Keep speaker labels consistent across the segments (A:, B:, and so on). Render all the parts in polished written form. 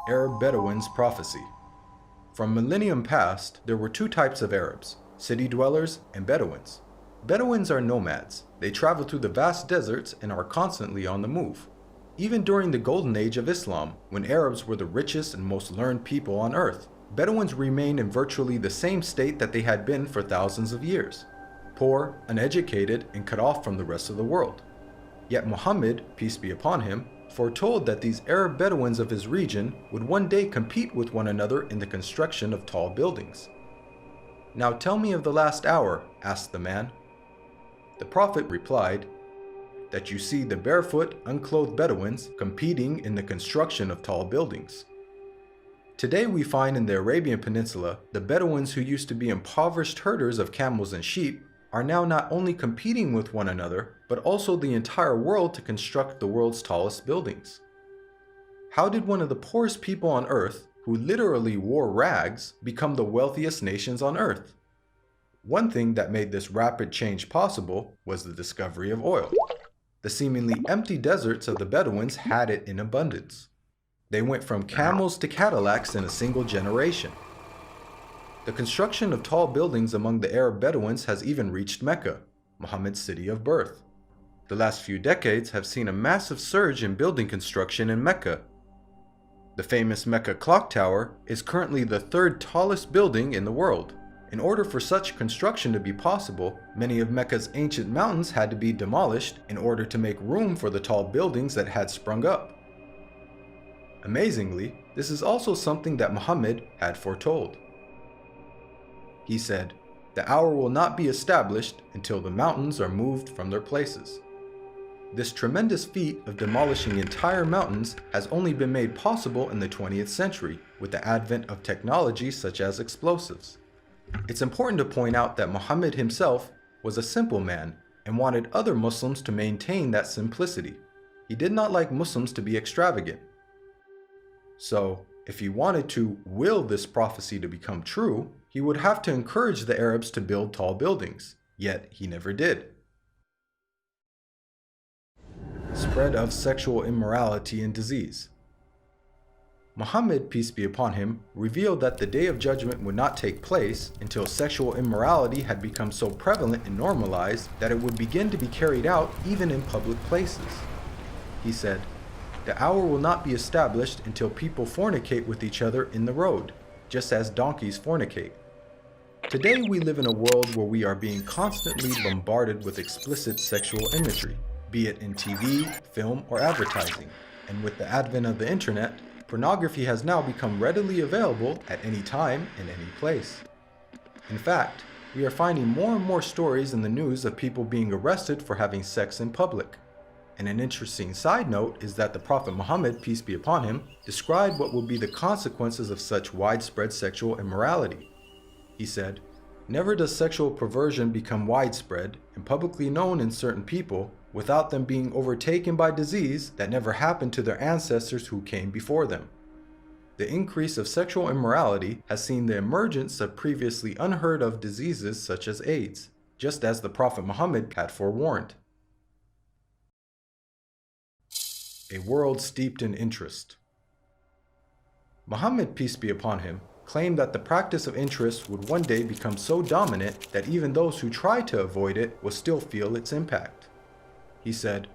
A: Arab Bedouins prophecy. From millennium past, there were two types of Arabs, city dwellers and Bedouins. Bedouins are nomads. They travel through the vast deserts and are constantly on the move. Even during the golden age of Islam, when Arabs were the richest and most learned people on earth, Bedouins remained in virtually the same state that they had been for thousands of years. Poor, uneducated, and cut off from the rest of the world. Yet Muhammad, peace be upon him, foretold that these Arab Bedouins of his region would one day compete with one another in the construction of tall buildings. "Now tell me of the last hour," asked the man. The Prophet replied, "That you see the barefoot, unclothed Bedouins competing in the construction of tall buildings." Today we find in the Arabian Peninsula, the Bedouins who used to be impoverished herders of camels and sheep are now not only competing with one another, but also the entire world to construct the world's tallest buildings. How did one of the poorest people on earth, who literally wore rags, become the wealthiest nations on earth? One thing that made this rapid change possible was the discovery of oil. The seemingly empty deserts of the Bedouins had it in abundance. They went from camels to Cadillacs in a single generation. The construction of tall buildings among the Arab Bedouins has even reached Mecca, Muhammad's city of birth. The last few decades have seen a massive surge in building construction in Mecca. The famous Mecca Clock Tower is currently the third tallest building in the world. In order for such construction to be possible, many of Mecca's ancient mountains had to be demolished in order to make room for the tall buildings that had sprung up. Amazingly, this is also something that Muhammad had foretold. He said, "The hour will not be established until the mountains are moved from their places." This tremendous feat of demolishing entire mountains has only been made possible in the 20th century with the advent of technology such as explosives. It's important to point out that Muhammad himself was a simple man and wanted other Muslims to maintain that simplicity. He did not like Muslims to be extravagant. So, if he wanted to will this prophecy to become true, he would have to encourage the Arabs to build tall buildings, yet he never did. Spread of sexual immorality and disease. Muhammad, peace be upon him, revealed that the Day of Judgment would not take place until sexual immorality had become so prevalent and normalized that it would begin to be carried out even in public places. He said, "The hour will not be established until people fornicate with each other in the road, just as donkeys fornicate." Today we live in a world where we are being constantly bombarded with explicit sexual imagery, be it in TV, film, or advertising. And with the advent of the internet, pornography has now become readily available at any time and any place. In fact, we are finding more and more stories in the news of people being arrested for having sex in public. And an interesting side note is that the Prophet Muhammad, peace be upon him, described what will be the consequences of such widespread sexual immorality. He said, "Never does sexual perversion become widespread and publicly known in certain people without them being overtaken by disease that never happened to their ancestors who came before them." The increase of sexual immorality has seen the emergence of previously unheard of diseases such as AIDS, just as the Prophet Muhammad had forewarned. A world steeped in interest. Muhammad, peace be upon him, claimed that the practice of interest would one day become so dominant that even those who try to avoid it will still feel its impact. He said,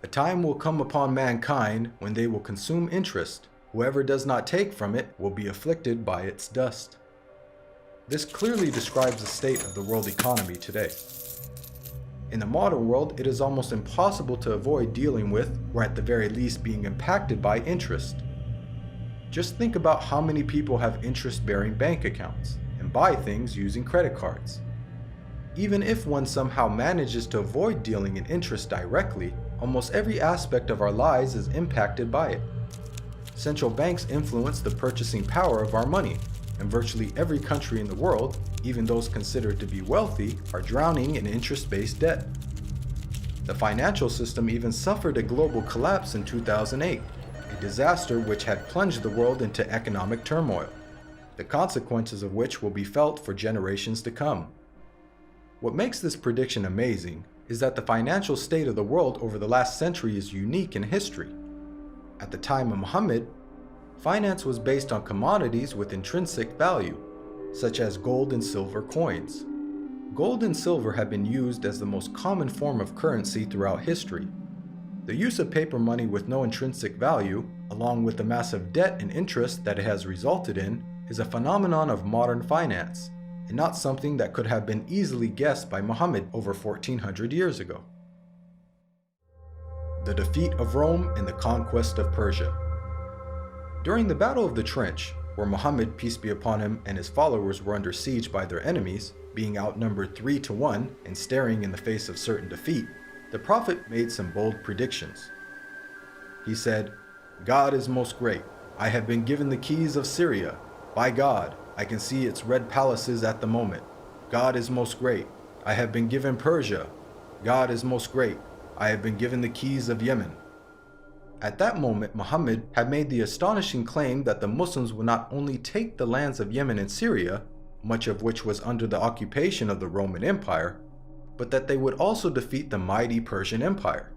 A: "A time will come upon mankind when they will consume interest. Whoever does not take from it will be afflicted by its dust." This clearly describes the state of the world economy today. In the modern world, it is almost impossible to avoid dealing with, or at the very least being impacted by, interest. Just think about how many people have interest-bearing bank accounts and buy things using credit cards. Even if one somehow manages to avoid dealing in interest directly, almost every aspect of our lives is impacted by it. Central banks influence the purchasing power of our money, and virtually every country in the world, even those considered to be wealthy, are drowning in interest-based debt. The financial system even suffered a global collapse in 2008, a disaster which had plunged the world into economic turmoil, the consequences of which will be felt for generations to come. What makes this prediction amazing is that the financial state of the world over the last century is unique in history. At the time of Muhammad, Finance was based on commodities with intrinsic value, such as gold and silver coins. Gold and silver have been used as the most common form of currency throughout history. The use of paper money with no intrinsic value, along with the massive debt and interest that it has resulted in, is a phenomenon of modern finance, and not something that could have been easily guessed by Muhammad over 1400 years ago. The defeat of Rome and the conquest of Persia. During the Battle of the Trench, where Muhammad, peace be upon him, and his followers were under siege by their enemies, being outnumbered 3-1 and staring in the face of certain defeat, the Prophet made some bold predictions. He said, "God is most great. I have been given the keys of Syria. By God, I can see its red palaces at the moment. God is most great. I have been given Persia. God is most great. I have been given the keys of Yemen." At that moment, Muhammad had made the astonishing claim that the Muslims would not only take the lands of Yemen and Syria, much of which was under the occupation of the Roman Empire, but that they would also defeat the mighty Persian Empire.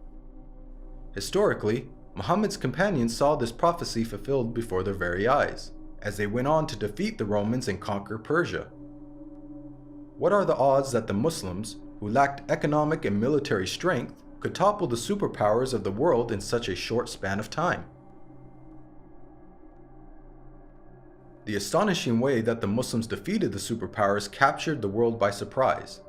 A: Historically, Muhammad's companions saw this prophecy fulfilled before their very eyes, as they went on to defeat the Romans and conquer Persia. What are the odds that the Muslims, who lacked economic and military strength, could topple the superpowers of the world in such a short span of time? The astonishing way that the Muslims defeated the superpowers captured the world by surprise.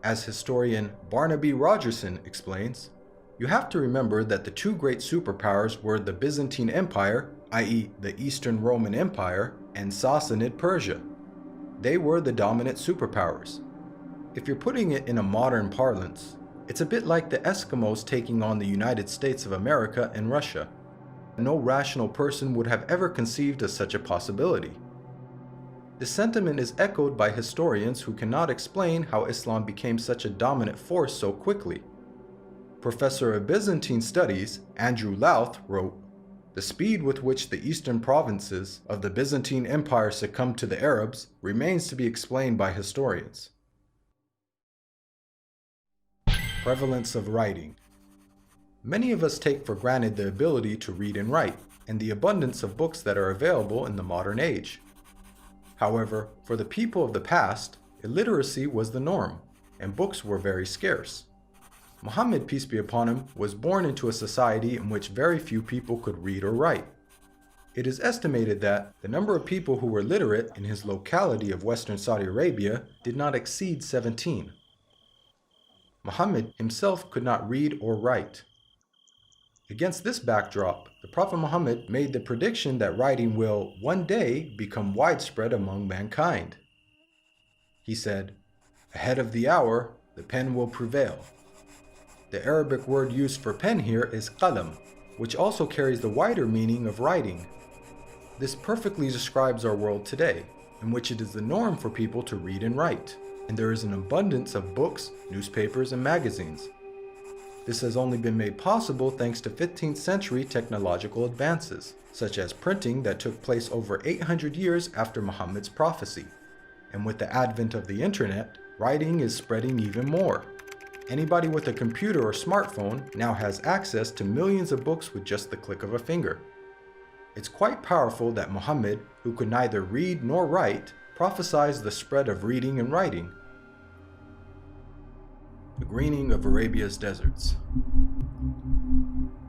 A: As historian Barnaby Rogerson explains, you have to remember that the two great superpowers were the Byzantine Empire, i.e. the Eastern Roman Empire, and Sassanid Persia. They were the dominant superpowers. If you're putting it in a modern parlance, it's a bit like the Eskimos taking on the United States of America and Russia. No rational person would have ever conceived of such a possibility. This sentiment is echoed by historians who cannot explain how Islam became such a dominant force so quickly. Professor of Byzantine Studies, Andrew Louth, wrote, "The speed with which the eastern provinces of the Byzantine Empire succumbed to the Arabs remains to be explained by historians." Prevalence of writing. Many of us take for granted the ability to read and write, and the abundance of books that are available in the modern age. However, for the people of the past, illiteracy was the norm, and books were very scarce. Muhammad, peace be upon him, was born into a society in which very few people could read or write. It is estimated that the number of people who were literate in his locality of Western Saudi Arabia did not exceed 17. Muhammad himself could not read or write. Against this backdrop, the Prophet Muhammad made the prediction that writing will one day become widespread among mankind. He said, "Ahead of the hour, the pen will prevail." The Arabic word used for pen here is qalam, which also carries the wider meaning of writing. This perfectly describes our world today, in which it is the norm for people to read and write, and there is an abundance of books, newspapers, and magazines. This has only been made possible thanks to 15th century technological advances, such as printing that took place over 800 years after Muhammad's prophecy. And with the advent of the internet, writing is spreading even more. Anybody with a computer or smartphone now has access to millions of books with just the click of a finger. It's quite powerful that Muhammad, who could neither read nor write, prophesied the spread of reading and writing. The greening of Arabia's deserts.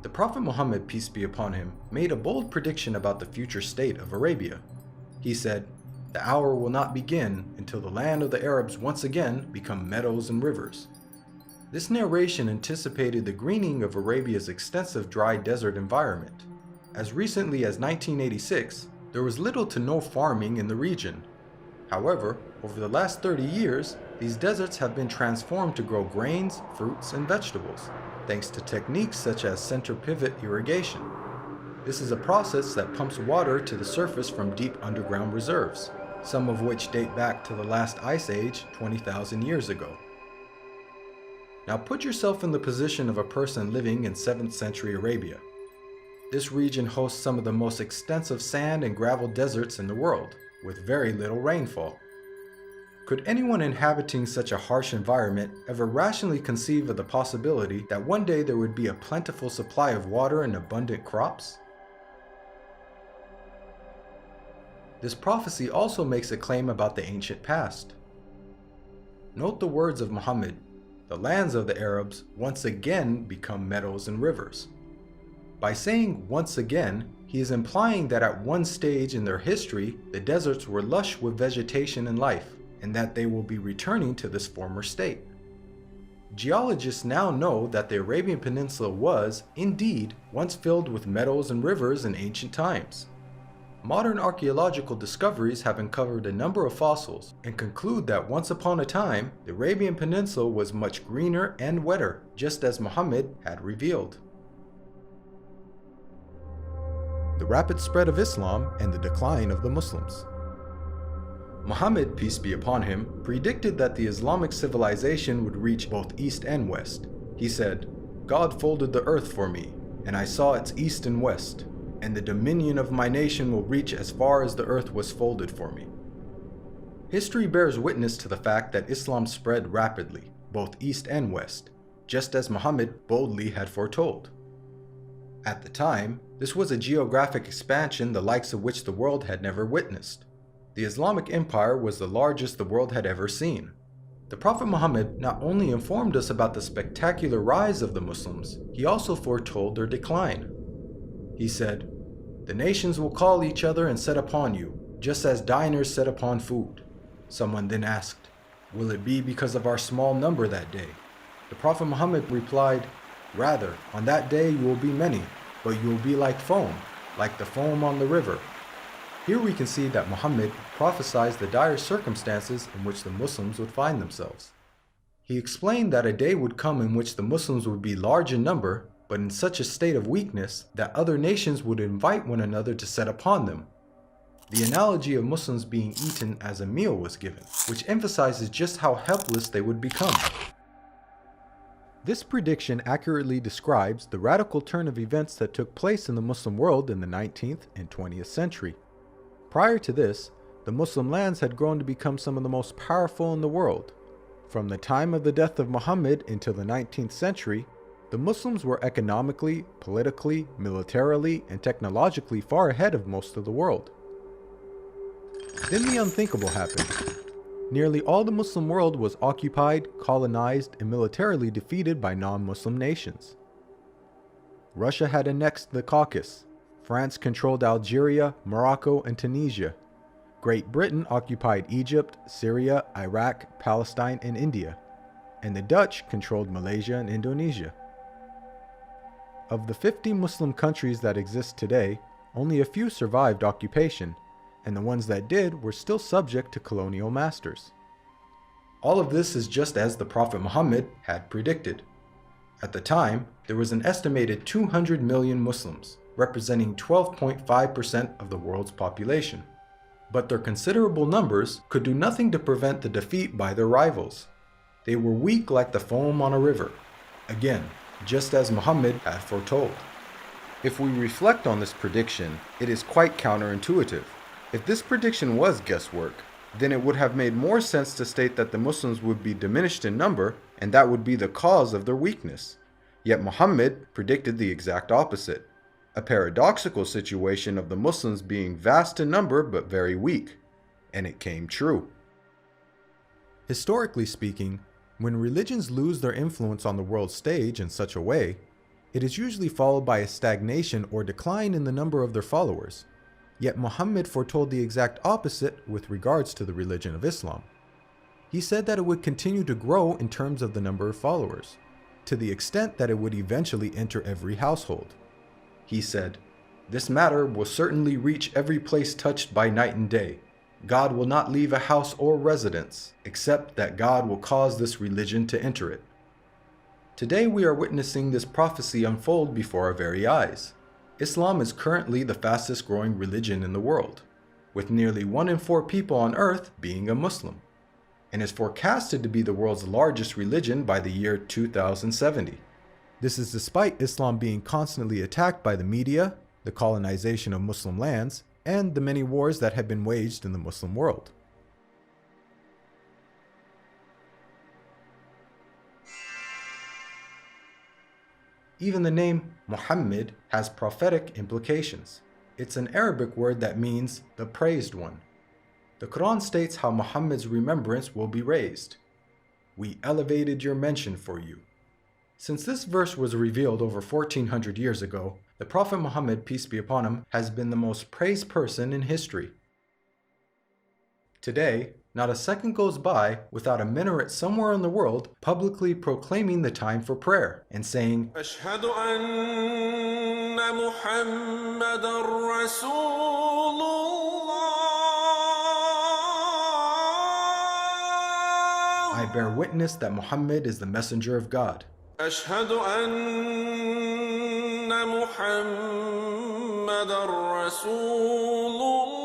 A: The Prophet Muhammad, peace be upon him, made a bold prediction about the future state of Arabia. He said, "The hour will not begin until the land of the Arabs once again become meadows and rivers." This narration anticipated the greening of Arabia's extensive dry desert environment. As recently as 1986, there was little to no farming in the region. However, over the last 30 years, these deserts have been transformed to grow grains, fruits, and vegetables, thanks to techniques such as center pivot irrigation. This is a process that pumps water to the surface from deep underground reserves, some of which date back to the last ice age 20,000 years ago. Now put yourself in the position of a person living in 7th century Arabia. This region hosts some of the most extensive sand and gravel deserts in the world, with very little rainfall. Could anyone inhabiting such a harsh environment ever rationally conceive of the possibility that one day there would be a plentiful supply of water and abundant crops? This prophecy also makes a claim about the ancient past. Note the words of Muhammad, "The lands of the Arabs once again become meadows and rivers." By saying once again, he is implying that at one stage in their history, the deserts were lush with vegetation and life, and that they will be returning to this former state. Geologists now know that the Arabian Peninsula was, indeed, once filled with meadows and rivers in ancient times. Modern archaeological discoveries have uncovered a number of fossils and conclude that once upon a time, the Arabian Peninsula was much greener and wetter, just as Muhammad had revealed. The rapid spread of Islam and the decline of the Muslims. Muhammad, peace be upon him, predicted that the Islamic civilization would reach both east and west. He said, "God folded the earth for me, and I saw its east and west, and the dominion of my nation will reach as far as the earth was folded for me." History bears witness to the fact that Islam spread rapidly, both east and west, just as Muhammad boldly had foretold. At the time, this was a geographic expansion the likes of which the world had never witnessed. The Islamic Empire was the largest the world had ever seen. The Prophet Muhammad not only informed us about the spectacular rise of the Muslims, he also foretold their decline. He said, "The nations will call each other and set upon you, just as diners set upon food." Someone then asked, "Will it be because of our small number that day?" The Prophet Muhammad replied, "Rather, on that day you will be many, but you will be like the foam on the river." Here we can see that Muhammad prophesied the dire circumstances in which the Muslims would find themselves. He explained that a day would come in which the Muslims would be large in number, but in such a state of weakness that other nations would invite one another to set upon them. The analogy of Muslims being eaten as a meal was given, which emphasizes just how helpless they would become. This prediction accurately describes the radical turn of events that took place in the Muslim world in the 19th and 20th century. Prior to this, the Muslim lands had grown to become some of the most powerful in the world. From the time of the death of Muhammad until the 19th century, the Muslims were economically, politically, militarily, and technologically far ahead of most of the world. Then the unthinkable happened. Nearly all the Muslim world was occupied, colonized, and militarily defeated by non-Muslim nations. Russia had annexed the Caucasus. France controlled Algeria, Morocco, and Tunisia. Great Britain occupied Egypt, Syria, Iraq, Palestine, and India. And the Dutch controlled Malaysia and Indonesia. Of the 50 Muslim countries that exist today, only a few survived occupation, and the ones that did were still subject to colonial masters. All of this is just as the Prophet Muhammad had predicted. At the time, there was an estimated 200 million Muslims, representing 12.5% of the world's population. But their considerable numbers could do nothing to prevent the defeat by their rivals. They were weak like the foam on a river. Again, just as Muhammad had foretold. If we reflect on this prediction, it is quite counterintuitive. If this prediction was guesswork, then it would have made more sense to state that the Muslims would be diminished in number and that would be the cause of their weakness. Yet Muhammad predicted the exact opposite. A paradoxical situation of the Muslims being vast in number but very weak. And it came true. Historically speaking, when religions lose their influence on the world stage in such a way, it is usually followed by a stagnation or decline in the number of their followers. Yet Muhammad foretold the exact opposite with regards to the religion of Islam. He said that it would continue to grow in terms of the number of followers, to the extent that it would eventually enter every household. He said, "This matter will certainly reach every place touched by night and day. God will not leave a house or residence, except that God will cause this religion to enter it." Today we are witnessing this prophecy unfold before our very eyes. Islam is currently the fastest growing religion in the world, with nearly 1 in 4 people on earth being a Muslim, and is forecasted to be the world's largest religion by the year 2070. This is despite Islam being constantly attacked by the media, the colonization of Muslim lands, and the many wars that have been waged in the Muslim world. Even the name Muhammad has prophetic implications. It's an Arabic word that means the praised one. The Quran states how Muhammad's remembrance will be raised. We elevated your mention for you. Since this verse was revealed over 1400 years ago, the Prophet Muhammad, peace be upon him, has been the most praised person in history. Today, not a second goes by without a minaret somewhere in the world publicly proclaiming the time for prayer and saying,
B: أشهد أن محمدًا رسول الله.
A: I bear witness that Muhammad is the messenger of God.
B: أشهد أن محمدًا رسول الله.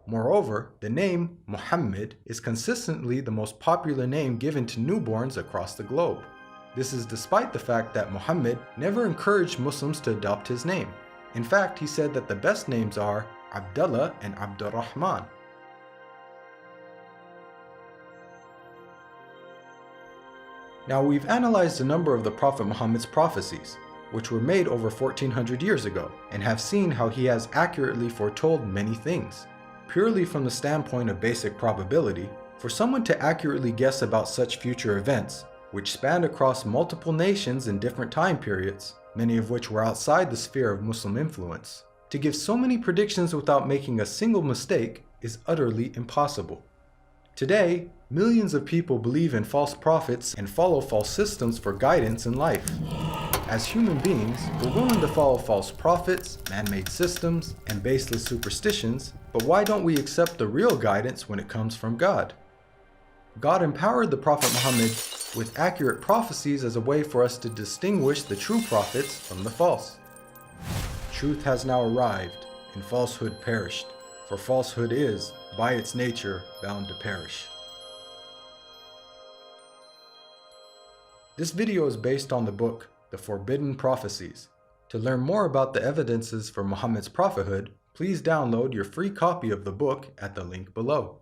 A: Moreover, the name Muhammad is consistently the most popular name given to newborns across the globe. This is despite the fact that Muhammad never encouraged Muslims to adopt his name. In fact, he said that the best names are Abdullah and Abdurrahman. Now, we've analyzed a number of the Prophet Muhammad's prophecies, which were made over 1400 years ago, and have seen how he has accurately foretold many things. Purely from the standpoint of basic probability, for someone to accurately guess about such future events, which spanned across multiple nations in different time periods, many of which were outside the sphere of Muslim influence, to give so many predictions without making a single mistake is utterly impossible. Today, millions of people believe in false prophets and follow false systems for guidance in life. As human beings, we're willing to follow false prophets, man-made systems, and baseless superstitions, but why don't we accept the real guidance when it comes from God? God empowered the Prophet Muhammad with accurate prophecies as a way for us to distinguish the true prophets from the false. Truth has now arrived, and falsehood perished, for falsehood is, by its nature, bound to perish. This video is based on the book, The Forbidden Prophecies. To learn more about the evidences for Muhammad's prophethood, please download your free copy of the book at the link below.